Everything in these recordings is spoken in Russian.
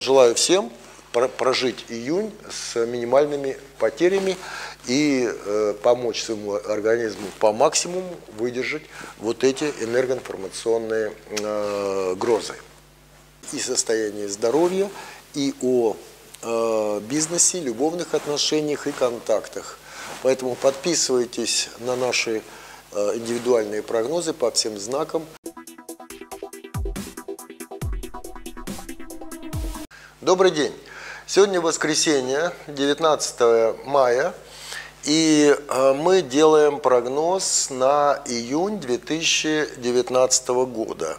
Желаю всем прожить июнь с минимальными потерями и помочь своему организму по максимуму выдержать вот эти энергоинформационные грозы. И состояние здоровья, и о бизнесе, любовных отношениях и контактах. Поэтому подписывайтесь на наши индивидуальные прогнозы по всем знакам. Добрый день! Сегодня воскресенье, 19 мая, и мы делаем прогноз на июнь 2019 года.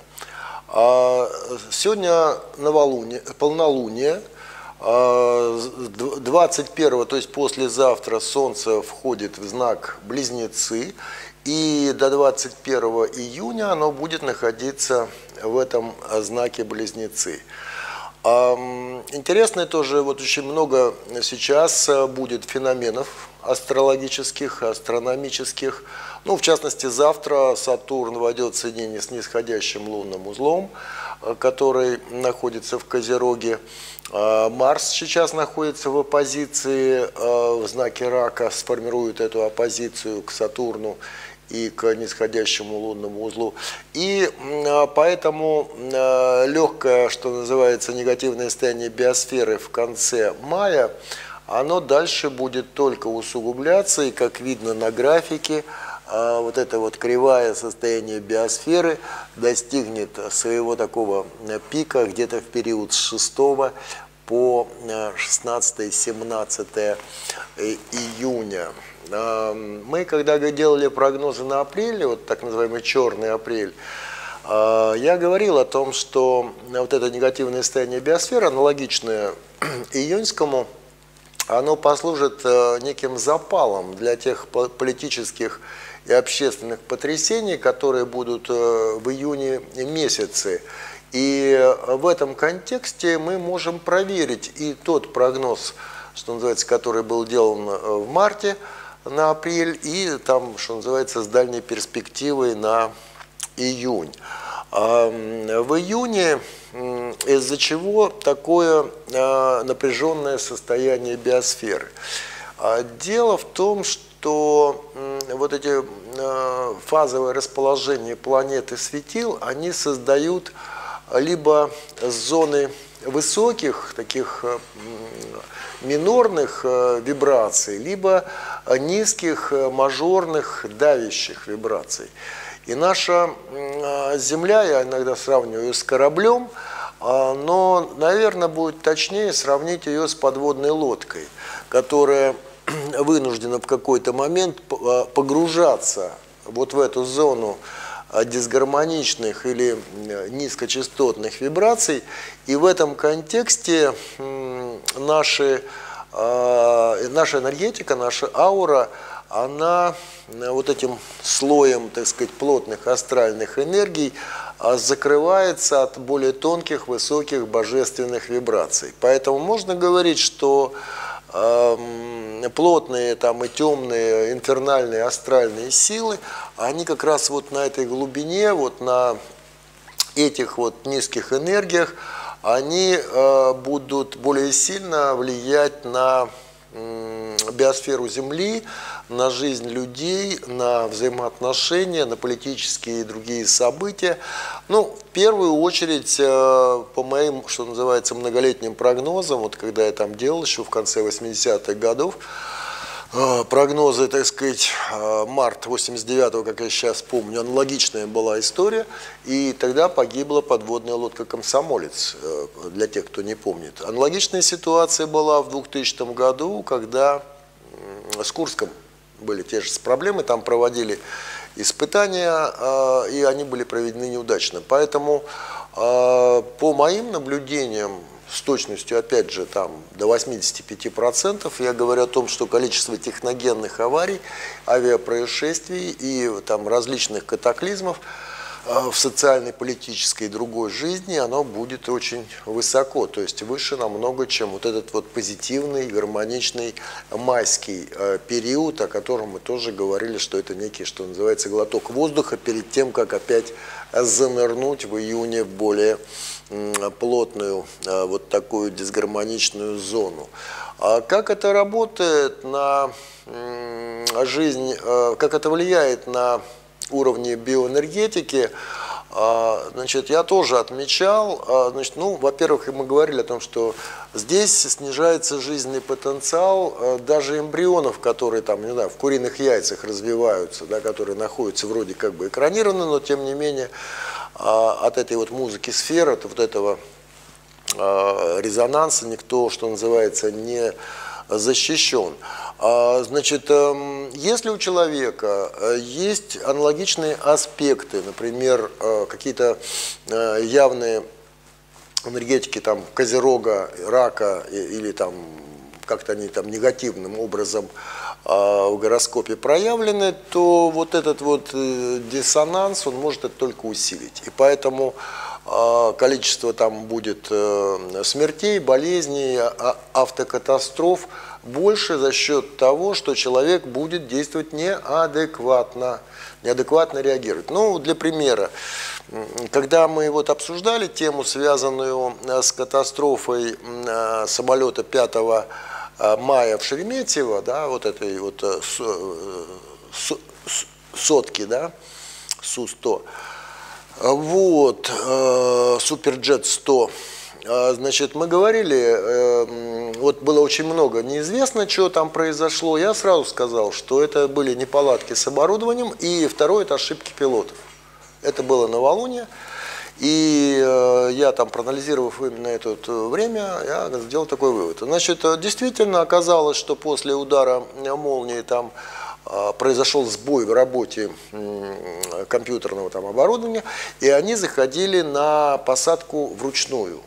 Сегодня новолуние, полнолуние, 21, то есть послезавтра, Солнце входит в знак Близнецы, и до 21 июня оно будет находиться в этом знаке Близнецы. Интересно тоже, вот очень много сейчас будет феноменов астрологических, астрономических. Ну, в частности, завтра Сатурн войдет в соединение с нисходящим лунным узлом, который находится в Козероге. Марс сейчас находится в оппозиции в знаке Рака, сформирует эту оппозицию к Сатурну и к нисходящему лунному узлу. И поэтому легкое, что называется, негативное состояние биосферы в конце мая, оно дальше будет только усугубляться, и как видно на графике, вот это вот кривая состояние биосферы достигнет своего такого пика где-то в период с 6 по 16-17 июня. Мы, когда делали прогнозы на апрель, вот так называемый черный апрель, я говорил о том, что вот это негативное состояние биосферы, аналогичное июньскому, оно послужит неким запалом для тех политических и общественных потрясений, которые будут в июне месяце. И в этом контексте мы можем проверить и тот прогноз, что называется, который был делан в марте на апрель, и там, что называется, с дальней перспективой на июнь. В июне из-за чего такое напряженное состояние биосферы? Дело в том, что вот эти фазовые расположения планет и светил, они создают либо зоны высоких, таких минорных вибраций, либо низких, мажорных, давящих вибраций. И наша Земля, я иногда сравниваю ее с кораблем, но, наверное, будет точнее сравнить ее с подводной лодкой, которая вынуждена в какой-то момент погружаться вот в эту зону дисгармоничных или низкочастотных вибраций. И в этом контексте наша энергетика, наша аура, она вот этим слоем, так сказать, плотных астральных энергий закрывается от более тонких, высоких божественных вибраций. Поэтому можно говорить, что плотные там и темные инфернальные астральные силы, они как раз вот на этой глубине, вот на этих вот низких энергиях, они будут более сильно влиять на биосферу Земли, на жизнь людей, на взаимоотношения, на политические и другие события. Ну, в первую очередь, по моим, что называется, многолетним прогнозам, вот когда я там делал еще в конце 80-х годов, прогнозы, так сказать, март 89-го, как я сейчас помню, аналогичная была история, и тогда погибла подводная лодка «Комсомолец», для тех, кто не помнит. Аналогичная ситуация была в 2000 году, когда с Курском были те же проблемы, там проводили испытания, и они были проведены неудачно. Поэтому, по моим наблюдениям, с точностью, опять же, там, до 85%, я говорю о том, что количество техногенных аварий, авиапроисшествий и там, различных катаклизмов в социальной, политической и другой жизни, оно будет очень высоко, то есть выше намного, чем вот этот вот позитивный, гармоничный майский период, о котором мы тоже говорили, что это некий, что называется, глоток воздуха перед тем, как опять занырнуть в июне в более плотную вот такую дисгармоничную зону. А как это работает на жизнь, как это влияет на уровне биоэнергетики, значит, я тоже отмечал, значит, ну, во-первых, мы говорили о том, что здесь снижается жизненный потенциал даже эмбрионов, которые там, не знаю, в куриных яйцах развиваются, да, которые находятся вроде как бы экранированы, но тем не менее от этой вот музыки сфер, от вот этого резонанса никто, что называется, не защищен. Значит, если у человека есть аналогичные аспекты, например, какие-то явные энергетики там Козерога, Рака или там как-то они там негативным образом в гороскопе проявлены, то вот этот вот диссонанс, он может это только усилить. И поэтому количество там будет смертей, болезней, автокатастроф больше за счет того, что человек будет действовать неадекватно реагировать. Ну, для примера, когда мы вот обсуждали тему, связанную с катастрофой самолета 5 мая в Шереметьево, да, вот этой вот сотки, да, Су-100, вот, Суперджет 100. Значит, мы говорили, вот было очень много неизвестно, что там произошло. Я сразу сказал, что это были неполадки с оборудованием, и второе – это ошибки пилотов. Это было новолуние, и я там, проанализировав именно это время, я сделал такой вывод. Значит, действительно оказалось, что после удара молнии там произошел сбой в работе компьютерного там оборудования, и они заходили на посадку вручную.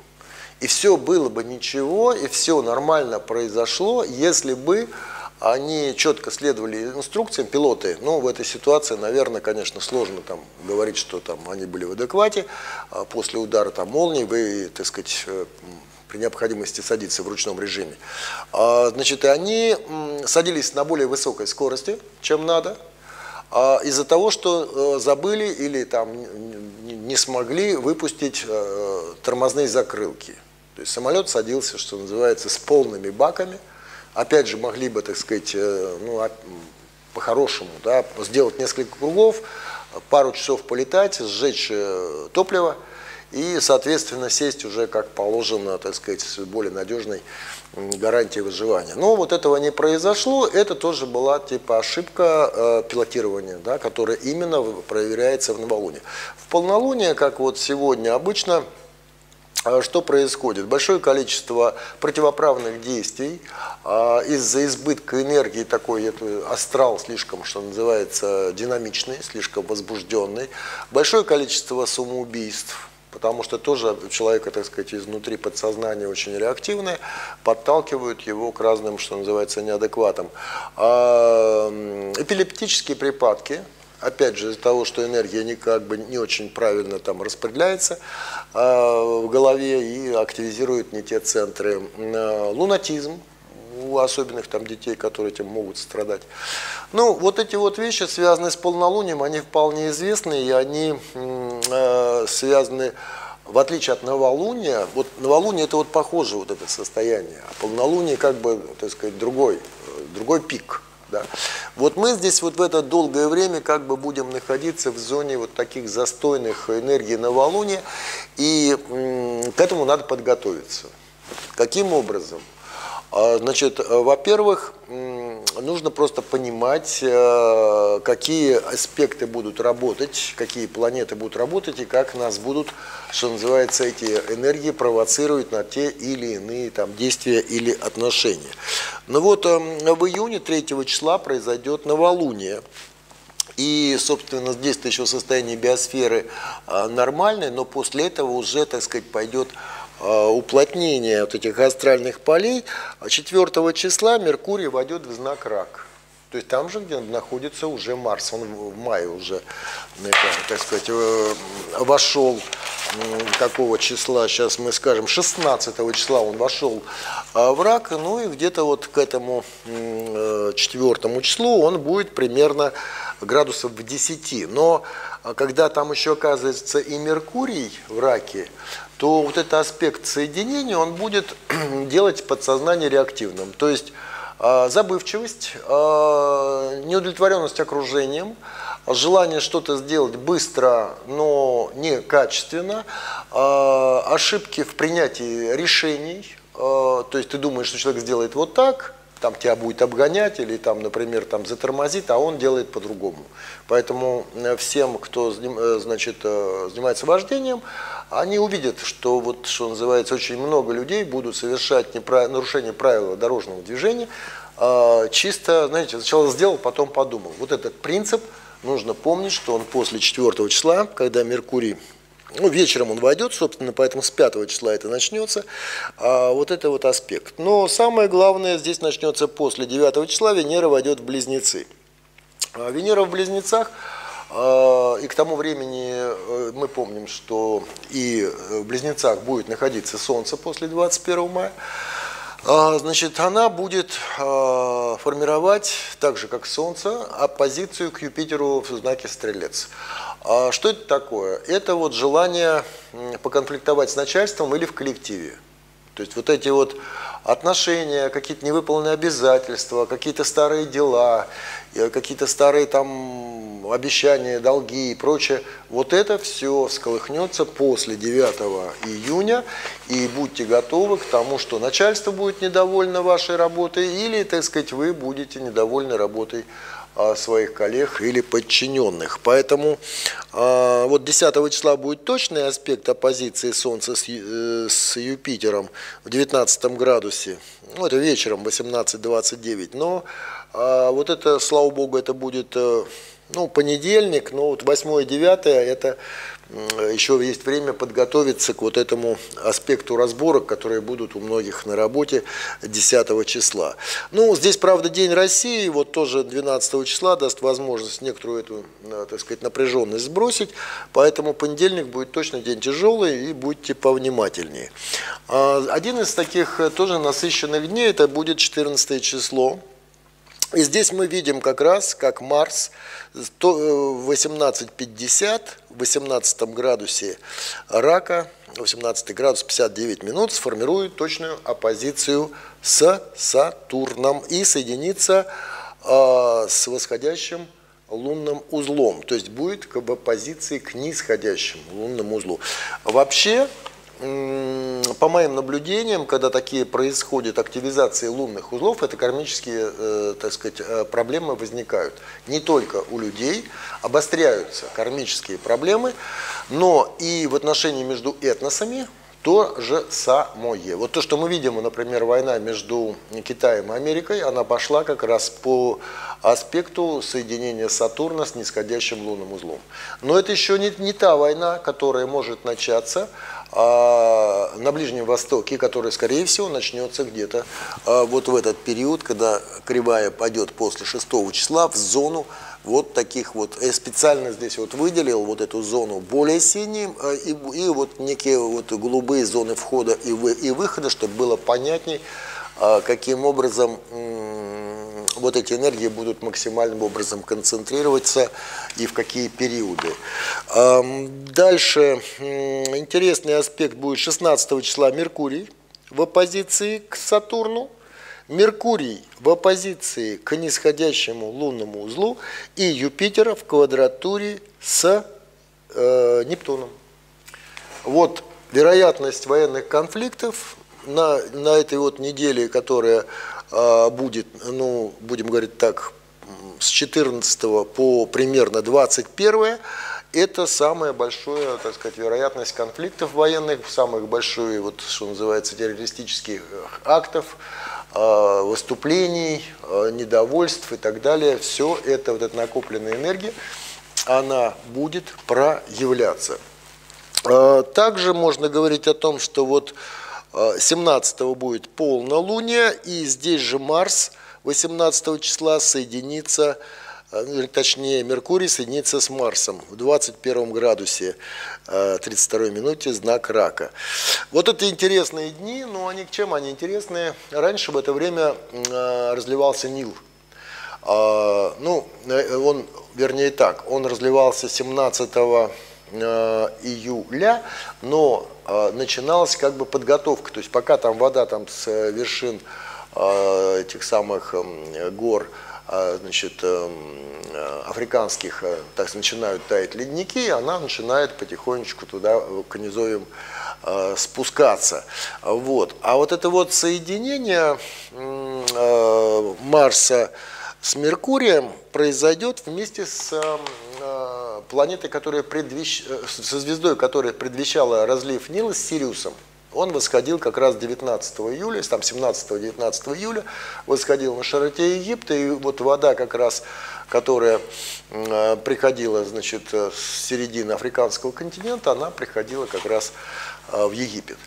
И все было бы ничего, и все нормально произошло, если бы они четко следовали инструкциям, пилоты. Ну, в этой ситуации, наверное, конечно, сложно там говорить, что там они были в адеквате. После удара там молнии вы, так сказать, при необходимости садиться в ручном режиме. Значит, они садились на более высокой скорости, чем надо, из-за того, что забыли или там не смогли выпустить тормозные закрылки. То есть самолет садился, что называется, с полными баками. Опять же, могли бы, так сказать, ну, по-хорошему, да, сделать несколько кругов, пару часов полетать, сжечь топливо и, соответственно, сесть уже как положено, так сказать, с более надежной гарантией выживания. Но вот этого не произошло, это тоже была типа ошибка пилотирования, да, которая именно проверяется в новолуние. В полнолуние, как вот сегодня обычно, что происходит? Большое количество противоправных действий из-за избытка энергии, такой астрал слишком, что называется, динамичный, слишком возбужденный. Большое количество самоубийств, потому что тоже человека, так сказать, изнутри подсознания очень реактивное, подталкивают его к разным, что называется, неадекватам. Эпилептические припадки. Опять же, из-за того, что энергия не очень правильно там распределяется в голове и активизирует не те центры. Лунатизм у особенных там детей, которые этим могут страдать. Ну, вот эти вот вещи, связанные с полнолунием, они вполне известны, и они связаны, в отличие от новолуния. Вот новолуние – это вот похоже вот это состояние, а полнолуние как бы, так сказать, другой пик. Да. Вот мы здесь вот в это долгое время как бы будем находиться в зоне вот таких застойных энергий новолуния, и к этому надо подготовиться. Каким образом? Значит, во-первых, нужно просто понимать, какие аспекты будут работать, какие планеты будут работать и как нас будут, что называется, эти энергии провоцировать на те или иные там действия или отношения. Ну вот в июне 3 числа произойдет новолуние. И, собственно, здесь-то еще состояние биосферы нормальное, но после этого уже, так сказать, пойдет уплотнение вот этих астральных полей. 4 числа Меркурий войдет в знак Рак. То есть там же, где находится уже Марс. Он в мае уже, так сказать, вошел. Какого числа? Сейчас мы скажем, 16 числа он вошел в Рак. Ну и где-то вот к этому 4 числу он будет примерно градусов в 10. Но когда там еще оказывается и Меркурий в Раке, то вот этот аспект соединения, он будет делать подсознание реактивным. То есть забывчивость, неудовлетворенность окружением, желание что-то сделать быстро, но некачественно, ошибки в принятии решений. То есть ты думаешь, что человек сделает вот так, там тебя будет обгонять или там, например, там затормозит, а он делает по-другому. Поэтому всем, кто занимается вождением, они увидят, что вот, что называется, очень много людей будут совершать нарушение правил дорожного движения, чисто, знаете, сначала сделал, потом подумал. Вот этот принцип нужно помнить, что он после 4 числа, когда Меркурий, ну, вечером он войдет, собственно, поэтому с 5 числа это начнется, вот это вот аспект. Но самое главное, здесь начнется после 9 числа, Венера войдет в Близнецы. Венера в Близнецах, и к тому времени мы помним, что и в Близнецах будет находиться Солнце после 21 мая, значит, она будет формировать, так же как Солнце, оппозицию к Юпитеру в знаке Стрелец. Что это такое? Это вот желание поконфликтовать с начальством или в коллективе. То есть вот эти вот отношения, какие-то невыполненные обязательства, какие-то старые дела, какие-то старые там обещания, долги и прочее. Вот это все всколыхнется после 9 июня. И будьте готовы к тому, что начальство будет недовольно вашей работой или, так сказать, вы будете недовольны работой своих коллег или подчиненных. Поэтому вот 10 числа будет точный аспект оппозиции Солнца с Юпитером в 19 градусе. Ну, это вечером 18:29. Но вот это, слава богу, это будет понедельник, но вот 8 и 9 это еще есть время подготовиться к вот этому аспекту разборок, которые будут у многих на работе 10 числа. Ну, здесь, правда, День России, вот тоже 12 числа даст возможность некоторую эту, так сказать, напряженность сбросить, поэтому понедельник будет точно день тяжелый, и будьте повнимательнее. Один из таких тоже насыщенных дней, это будет 14 число. И здесь мы видим как раз, как Марс в 18:50, в 18 градусе Рака, 18 градус 59 минут, сформирует точную оппозицию с Сатурном и соединится с восходящим лунным узлом. То есть будет как бы оппозиции к нисходящему лунному узлу. Вообще, по моим наблюдениям, когда такие происходят активизации лунных узлов, это кармические, так сказать, проблемы возникают. Не только у людей обостряются кармические проблемы, но и в отношении между этносами то же самое. Вот то, что мы видим, например, война между Китаем и Америкой, она пошла как раз по аспекту соединения Сатурна с нисходящим лунным узлом. Но это еще не та война, которая может начаться на Ближнем Востоке, которая, скорее всего, начнется где-то вот в этот период, когда кривая пойдет после 6 числа в зону вот таких вот. Я специально здесь вот выделил вот эту зону более синей и вот некие вот голубые зоны входа и выхода, чтобы было понятней, каким образом вот эти энергии будут максимальным образом концентрироваться и в какие периоды. Дальше интересный аспект будет 16 числа Меркурий в оппозиции к Сатурну, Меркурий в оппозиции к нисходящему лунному узлу и Юпитер в квадратуре с Нептуном. Вот вероятность военных конфликтов на этой вот неделе, которая будет, ну, будем говорить так, с 14 по примерно 21, это самая большая, так сказать, вероятность конфликтов военных, самых больших, вот, что называется, террористических актов, выступлений, недовольств и так далее. Все это, вот эта накопленная энергия, она будет проявляться. Также можно говорить о том, что вот 17 будет полнолуние, и здесь же Марс 18 числа соединится, точнее Меркурий соединится с Марсом в 21 градусе 32 минуте, знак Рака. Вот это интересные дни, но они чем они интересные? Раньше в это время разливался Нил. Ну, он, вернее так, он разливался 17 июля, но начиналась как бы подготовка. То есть пока там вода там с вершин этих самых гор, значит, африканских, так начинают таять ледники, она начинает потихонечку туда к низовьям спускаться. Вот. А вот это вот соединение Марса с Меркурием произойдет вместе с планетой, которая со звездой, которая предвещала разлив Нила, с Сириусом. Он восходил как раз 19 июля, там 17-19 июля, восходил на широте Египта, и вот вода как раз, которая приходила, значит, с середины африканского континента, она приходила как раз в Египет.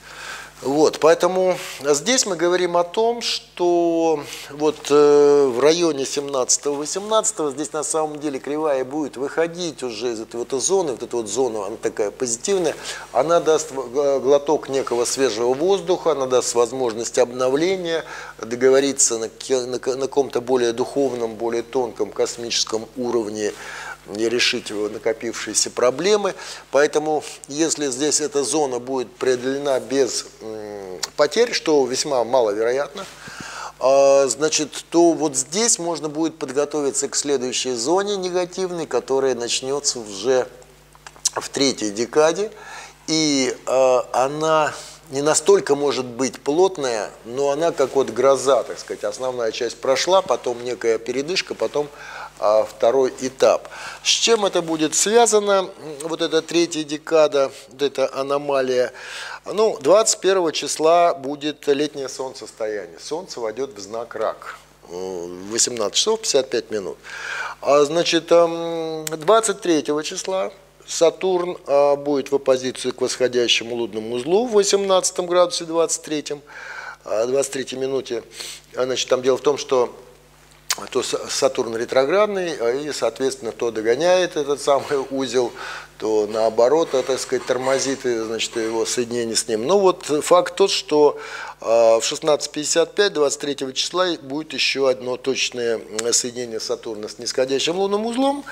Вот, поэтому здесь мы говорим о том, что вот в районе 17-18 здесь на самом деле кривая будет выходить уже из этой вот зоны, вот эта вот зона, она такая позитивная, она даст глоток некого свежего воздуха, она даст возможность обновления, договориться на каком-то более духовном, более тонком космическом уровне, не решить его накопившиеся проблемы. Поэтому, если здесь эта зона будет преодолена без потерь, что весьма маловероятно, значит, то вот здесь можно будет подготовиться к следующей зоне негативной, которая начнется уже в третьей декаде. И она не настолько может быть плотная, но она как вот гроза, так сказать, основная часть прошла, потом некая передышка, потом второй этап. С чем это будет связано, вот эта третья декада, вот эта аномалия? Ну, 21 числа будет летнее солнцестояние. Солнце войдет в знак Рак. 18 часов 55 минут. Значит, 23 числа Сатурн будет в оппозиции к восходящему лунному узлу в 18 градусе 23 минуте. Значит, там дело в том, что то Сатурн ретроградный, и, соответственно, то догоняет этот самый узел, то наоборот, так сказать, тормозит, значит, его соединение с ним. Но вот факт тот, что в 16:55 23 числа будет еще одно точное соединение Сатурна с нисходящим лунным узлом,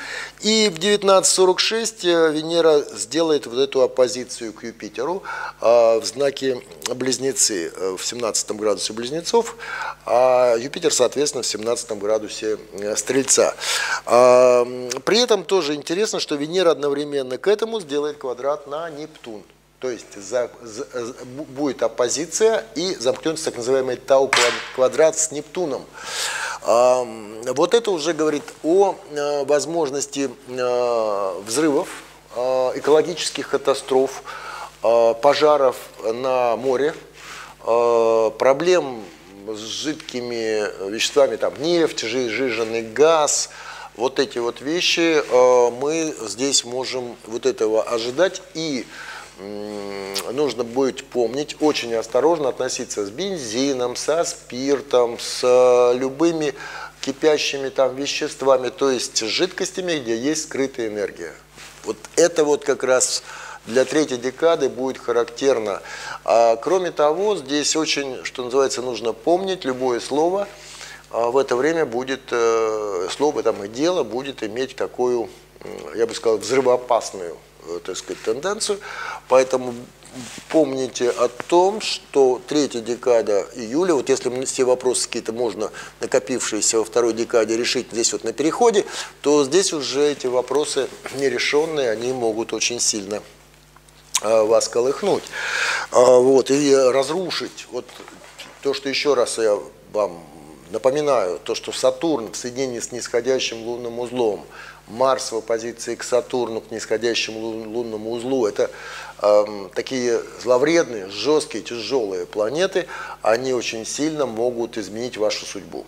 и в 19:46 Венера сделает вот эту оппозицию к Юпитеру в знаке Близнецы, в 17 градусе Близнецов, а Юпитер, соответственно, в 17 градусе Стрельца. При этом тоже интересно, что Венера одновременно к этому сделает квадрат на Нептун. То есть будет оппозиция и замкнется так называемый Тау-квадрат с Нептуном. Вот это уже говорит о возможности взрывов, экологических катастроф, пожаров на море, проблем с жидкими веществами, там нефть, сжиженный газ. Вот эти вот вещи мы здесь можем вот этого ожидать, и нужно будет помнить, очень осторожно относиться с бензином, со спиртом, с любыми кипящими там веществами, то есть с жидкостями, где есть скрытая энергия. Вот это вот как раз для третьей декады будет характерно. Кроме того, здесь очень, что называется, нужно помнить, любое слово в это время будет, слово там и дело будет иметь такую, я бы сказал, взрывоопасную, так сказать, тенденцию. Поэтому помните о том, что третья декада июля, вот если все вопросы какие-то можно накопившиеся во второй декаде решить здесь вот на переходе, то здесь уже эти вопросы нерешенные, они могут очень сильно вас колыхнуть, вот, и разрушить. Вот то, что еще раз я вам напоминаю, то, что Сатурн в соединении с нисходящим лунным узлом, Марс в оппозиции к Сатурну, к нисходящему лунному узлу, это такие зловредные, жесткие, тяжелые планеты, они очень сильно могут изменить вашу судьбу.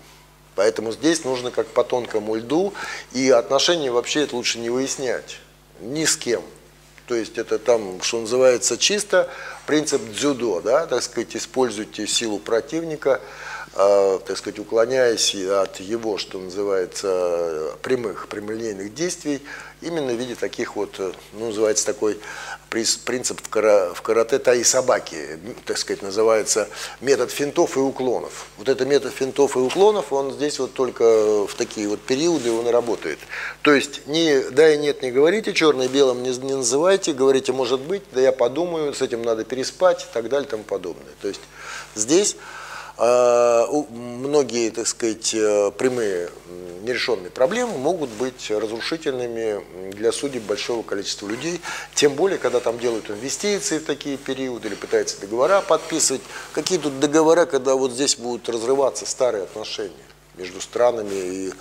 Поэтому здесь нужно как по тонкому льду, и отношения вообще это лучше не выяснять ни с кем. То есть это там, что называется, чисто принцип дзюдо, да, так сказать, используйте силу противника так сказать, уклоняясь от его, что называется, прямолинейных действий, именно в виде таких вот, ну, называется такой принцип в карате таи собаки, так сказать, называется метод финтов и уклонов. Вот этот метод финтов и уклонов, он здесь вот только в такие вот периоды он и работает. То есть да и нет не говорите, черное белым не называйте, говорите может быть, да я подумаю, с этим надо переспать и так далее и тому подобное. То есть здесь многие, так сказать, прямые нерешенные проблемы могут быть разрушительными для судеб большого количества людей, тем более, когда там делают инвестиции в такие периоды или пытаются договора подписывать. Какие тут договора, когда вот здесь будут разрываться старые отношения между странами и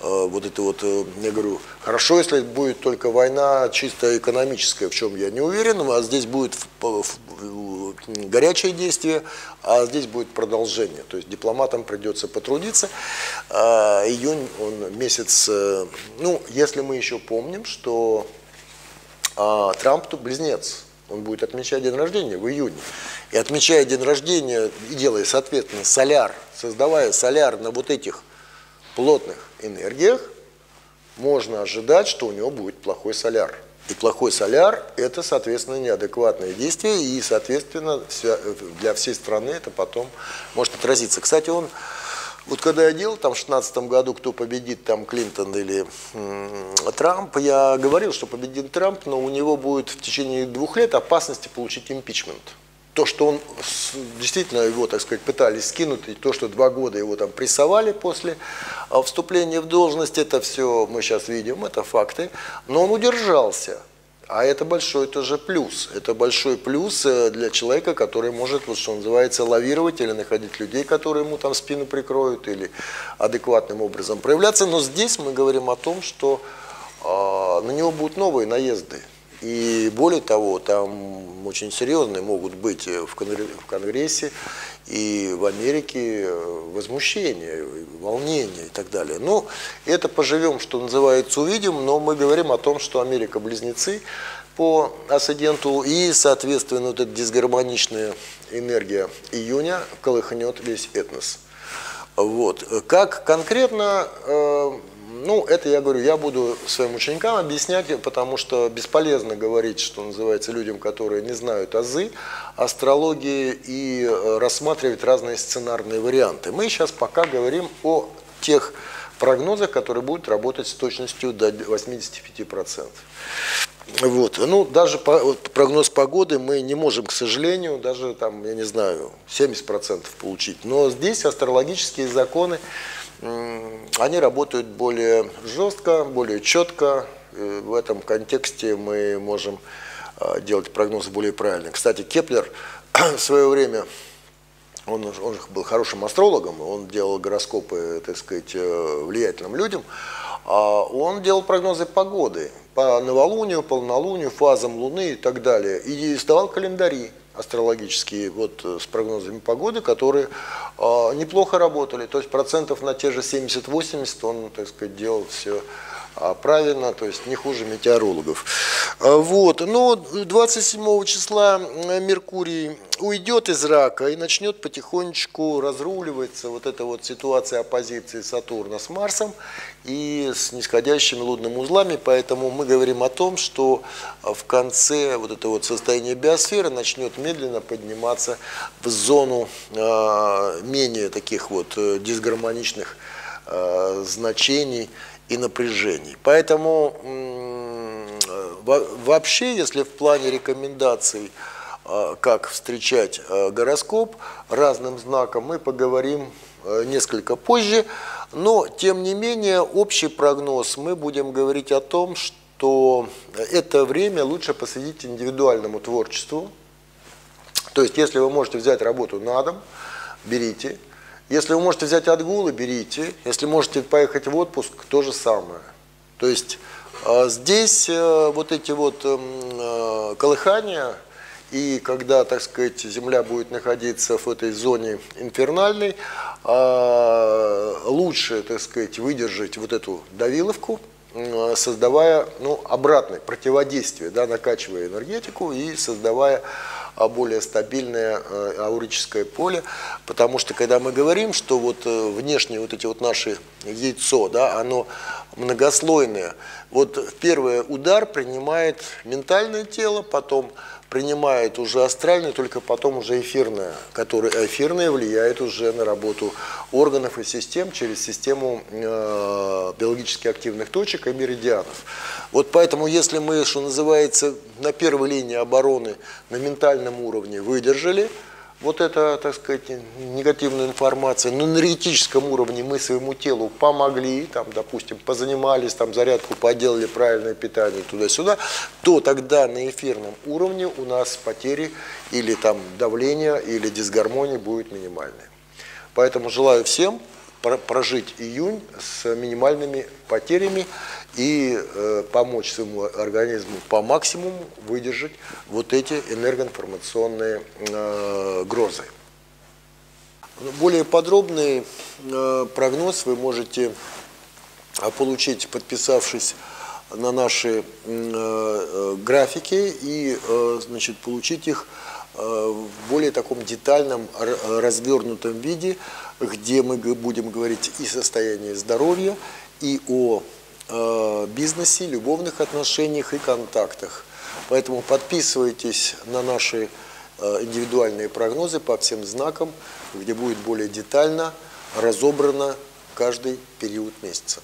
вот это вот, я говорю, хорошо, если будет только война чисто экономическая, в чем я не уверен, а здесь будет горячее действие, а здесь будет продолжение. То есть дипломатам придется потрудиться. Июнь, он месяц, ну, если мы еще помним, что Трамп тут близнец. Он будет отмечать день рождения в июне. И отмечая день рождения, и делая, соответственно, соляр, создавая соляр на вот этих плотных энергиях, можно ожидать, что у него будет плохой соляр. И плохой соляр – это, соответственно, неадекватное действие, и, соответственно, для всей страны это потом может отразиться. Кстати, он, вот когда я делал там в 2016 году, кто победит, там Клинтон или Трамп, я говорил, что победит Трамп, но у него будет в течение 2 лет опасности получить импичмент. То, что он действительно его, так сказать, пытались скинуть, и то, что 2 года его там прессовали после вступления в должность, это все мы сейчас видим, это факты. Но он удержался. А это большой тоже плюс. Это большой плюс для человека, который может, вот, что называется, лавировать или находить людей, которые ему там спину прикроют, или адекватным образом проявляться. Но здесь мы говорим о том, что на него будут новые наезды. И более того, там очень серьезные могут быть в Конгрессе и в Америке возмущения, волнения и так далее. Ну, это поживем, что называется, увидим, но мы говорим о том, что Америка близнецы по асценденту, и, соответственно, вот эта дисгармоничная энергия июня колыхнет весь этнос. Вот. Как конкретно... Ну, это я говорю, я буду своим ученикам объяснять, потому что бесполезно говорить, что называется, людям, которые не знают азы астрологии, и рассматривать разные сценарные варианты. Мы сейчас пока говорим о тех прогнозах, которые будут работать с точностью до 85%. Вот. Ну, даже прогноз погоды мы не можем, к сожалению, даже там, я не знаю, 70% получить. Но здесь астрологические законы, они работают более жестко, более четко. В этом контексте мы можем делать прогнозы более правильные. Кстати, Кеплер в свое время, он был хорошим астрологом, он делал гороскопы, так сказать, влиятельным людям. Он делал прогнозы погоды по новолунию, полнолунию, фазам Луны и так далее. И издавал календари астрологические вот, с прогнозами погоды, которые неплохо работали. То есть процентов на те же 70-80 он, так сказать, делал все правильно, то есть не хуже метеорологов. Вот. Но 27 числа Меркурий уйдет из Рака и начнет потихонечку разруливаться вот эта вот ситуация оппозиции Сатурна с Марсом и с нисходящими лунными узлами. Поэтому мы говорим о том, что в конце вот это вот состояние биосферы начнет медленно подниматься в зону менее таких вот дисгармоничных значений и напряжений. Поэтому вообще, если в плане рекомендаций, как встречать гороскоп разным знаком, мы поговорим несколько позже, но тем не менее общий прогноз мы будем говорить о том, что это время лучше посвятить индивидуальному творчеству. То есть, если вы можете взять работу на дом, берите. Если вы можете взять отгулы, берите. Если можете поехать в отпуск, то же самое. То есть здесь вот эти вот колыхания, и когда, так сказать, Земля будет находиться в этой зоне инфернальной, лучше, так сказать, выдержать вот эту давиловку, создавая обратное противодействие, да, накачивая энергетику и создавая более стабильное аурическое поле, потому что когда мы говорим, что вот внешние вот эти вот наши яйцо, да, оно многослойное, вот первый удар принимает ментальное тело, потом принимает уже астральное, только потом уже эфирное, которое эфирное влияет уже на работу органов и систем через систему биологически активных точек и меридианов. Вот поэтому, если мы, что называется, на первой линии обороны на ментальном уровне выдержали вот это, так сказать, негативную информацию, на энергетическом уровне мы своему телу помогли, там, допустим, позанимались, там, зарядку поделали, правильное питание туда-сюда, то тогда на эфирном уровне у нас потери или там давление, или дисгармония будет минимальная. Поэтому желаю всем прожить июнь с минимальными потерями и помочь своему организму по максимуму выдержать вот эти энергоинформационные грозы. Более подробный прогноз вы можете получить, подписавшись на наши графики, и значит, получить их в более таком детальном, развернутом виде, где мы будем говорить и о состоянии здоровья, и о бизнесе, любовных отношениях и контактах. Поэтому подписывайтесь на наши индивидуальные прогнозы по всем знакам, где будет более детально разобрано каждый период месяца.